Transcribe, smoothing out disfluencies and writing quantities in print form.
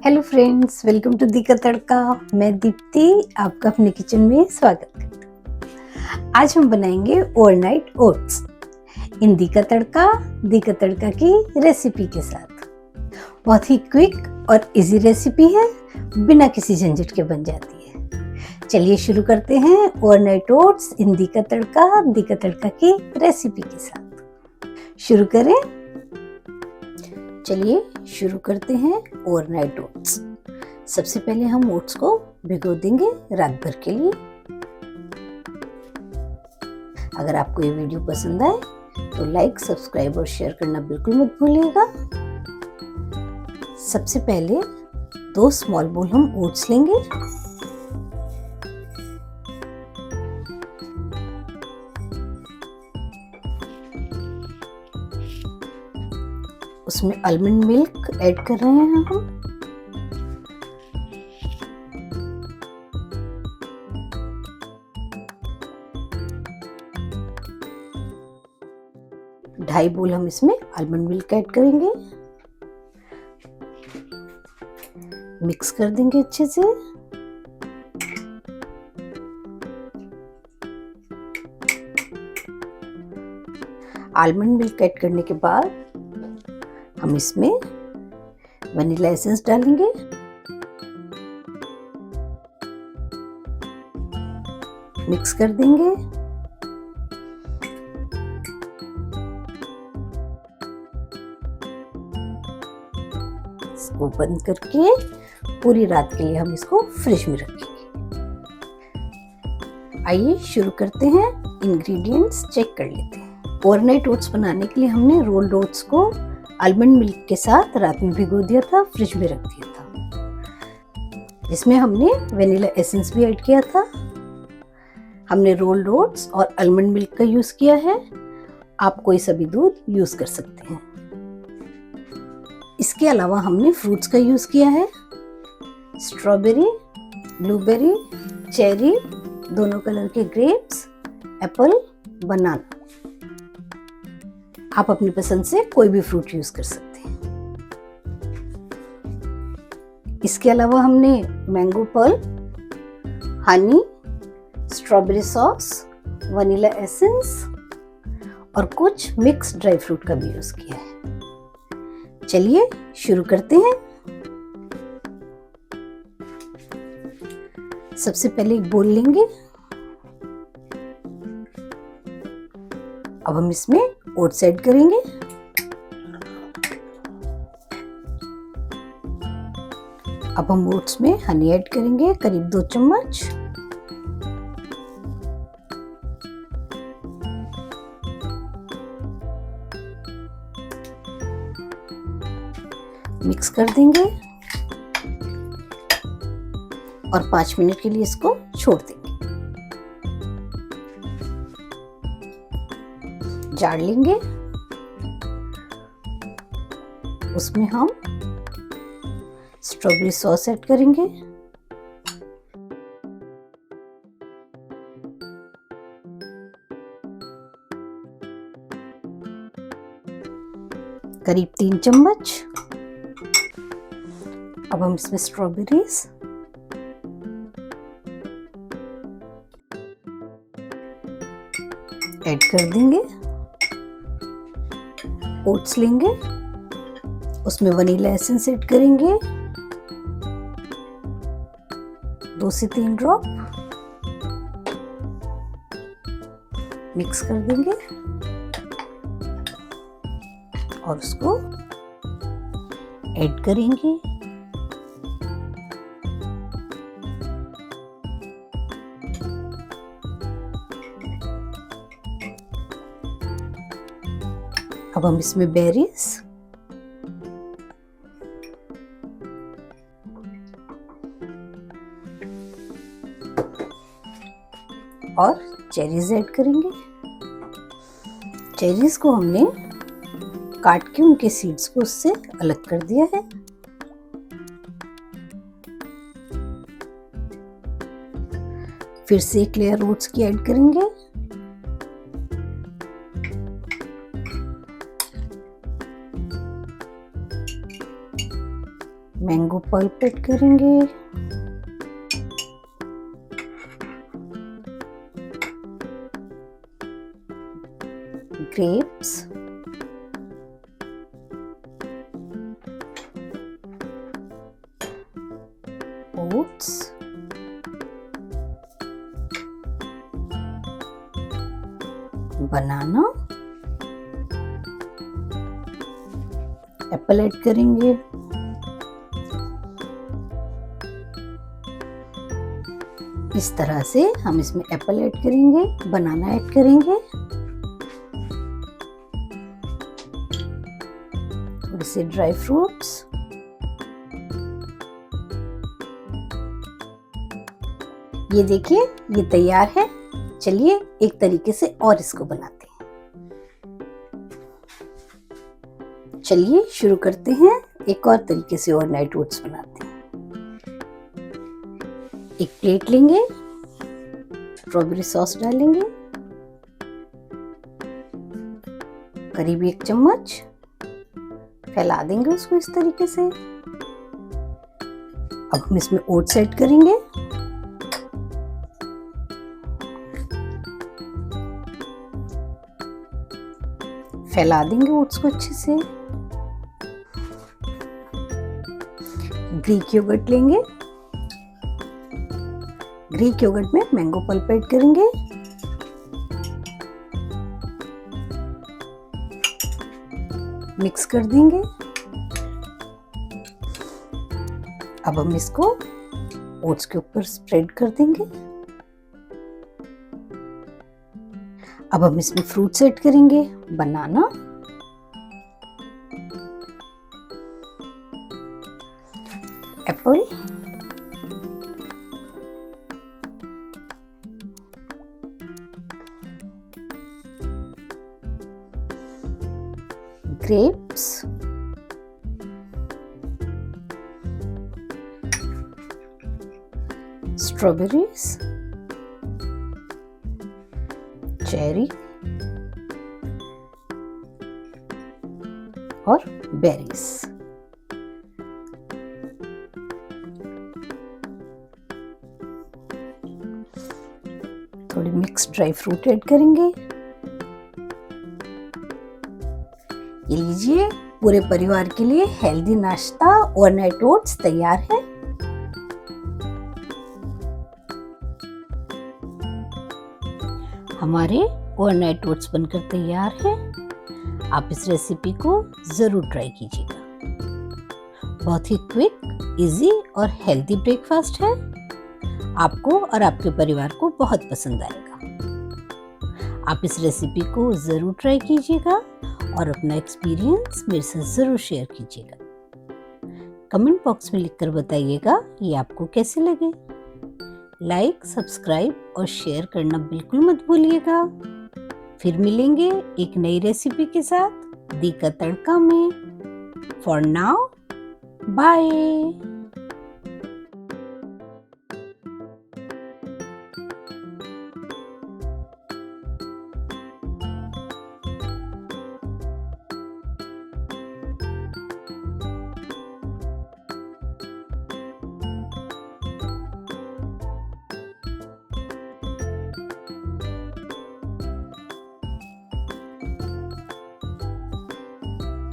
Hello friends, welcome to Di Ka Tadka. मैं दीप्ति आपका अपने किचन में स्वागत करती हूँ। आज हम बनाएंगे ओवरनाइट ओट्स इन दी का तड़का की रेसिपी के साथ। बहुत ही क्विक और इजी रेसिपी है, बिना किसी झंझट के बन जाती है। चलिए शुरू करते हैं ओवरनाइट ओट्स इन दी का तड़का की रेसिपी के साथ। शुरू करें। चलिए शुरू करते हैं ओवरनाइट ओट्स। सबसे पहले हम ओट्स को भिगो देंगे रात भर के लिए। अगर आपको ये वीडियो पसंद आए तो लाइक, सब्सक्राइब और शेयर करना बिल्कुल मत भूलिएगा। सबसे पहले 2 स्मॉल बोल हम ओट्स लेंगे। उसमें आलमंड मिल्क ऐड कर रहे हैं हम। ढाई बोल हम इसमें आलमंड मिल्क ऐड करेंगे। मिक्स कर देंगे अच्छे से। आलमंड मिल्क ऐड करने के बाद हम इसमें वनीला एसेंस डालेंगे। मिक्स कर देंगे। इसको बंद करके पूरी रात के लिए हम इसको फ्रिज में रखेंगे। आइए शुरू करते हैं। इंग्रेडिएंट्स चेक कर लेते हैं। ओवरनाइट ओट्स बनाने के लिए हमने रोल्ड ओट्स को आलमंड मिल्क के साथ रात में भिगो दिया था, फ्रिज में रख दिया था। इसमें हमने वनीला एसेंस भी ऐड किया था। हमने रोल्ड ओट्स और आलमंड मिल्क का यूज किया है। आप कोई सा भी दूध यूज कर सकते हैं। इसके अलावा हमने फ्रूट्स का यूज किया है। स्ट्रॉबेरी, ब्लूबेरी, चेरी, दोनों कलर के ग्रेप्स, एप्पल, बनाना। आप अपनी पसंद से कोई भी फ्रूट यूज कर सकते हैं। इसके अलावा हमने mango pulp, Honey, strawberry sauce, vanilla essence और कुछ मिक्स ड्राई फ्रूट का भी यूज किया है। चलिए शुरू करते हैं। सबसे पहले एक बोल लेंगे। अब हम इसमें ओट्स ऐड करेंगे। अब हम ओट्स में हनी ऐड करेंगे, करीब 2 चम्मच। मिक्स कर देंगे और 5 मिनट के लिए इसको छोड़ देंगे। जार लेंगे, उसमें हम स्ट्रॉबेरी सॉस ऐड करेंगे। करीब 3 चम्मच। अब हम इसमें स्ट्रॉबेरीज, ऐड कर देंगे। ओट्स लेंगे, उसमें वनीला एसेंस ऐड करेंगे, 2 से 3 ड्रॉप। मिक्स कर देंगे और उसको ऐड करेंगे। अब हम इसमें बेरीज, और चेरीज ऐड करेंगे। चेरीज को हमने काट के उनके सीड्स को उससे अलग कर दिया है। फिर से एक लेयर ओट्स की ऐड करेंगे। मैंगो पल्प ऐड करेंगे, ग्रेप्स, ओट्स, बनाना, एप्पल ऐड करेंगे, इस तरह से हम इसमें एप्पल ऐड करेंगे, बनाना ऐड करेंगे, थोड़े से ड्राई फ्रूट्स, ये देखिए ये तैयार है। चलिए एक तरीके से और इसको बनाते हैं। चलिए शुरू करते हैं, एक और तरीके से ओवरनाइट ओट्स बनाते हैं। एक प्लेट लेंगे, स्ट्रॉबेरी सॉस डालेंगे, करीब 1 चम्मच, फैला देंगे उसको इस तरीके से। अब हम इसमें ओट्स ऐड करेंगे, फैला देंगे ओट्स को अच्छे से। ग्रीक योगर्ट लेंगे, ग्रीक योगर्ट में मैंगो पल्प ऐड करेंगे, मिक्स कर देंगे। अब हम इसको ओट्स के ऊपर स्प्रेड कर देंगे। अब हम इसमें फ्रूट्स ऐड करेंगे, बनाना, एप्पल, ग्रेप्स, स्ट्रॉबेरीज, चेरी और बेरीज। थोड़ी मिक्स ड्राई फ्रूट ऐड करेंगे। ये लीजिए, पूरे परिवार के लिए हेल्दी नाश्ता ओवरनाइट ओट्स तैयार है। हमारे ओवरनाइट ओट्स बनकर तैयार है। आप इस रेसिपी को ज़रूर ट्राई कीजिएगा। बहुत ही क्विक, इजी और हेल्दी ब्रेकफास्ट है। आपको और आपके परिवार को बहुत पसंद आएगा। आप इस रेसिपी को ज़रूर ट्राई कीजिएगा और अपना एक्सपीरियंस मेरे साथ ज़रूर शेयर कीजिएगा। कमेंट बॉक्स में लिखकर बताइएगा ये आपको कैसे लगे। लाइक, सब्सक्राइब और शेयर करना बिल्कुल मत भूलिएगा। फिर मिलेंगे एक नई रेसिपी के साथ दी का तड़का में। For now, bye.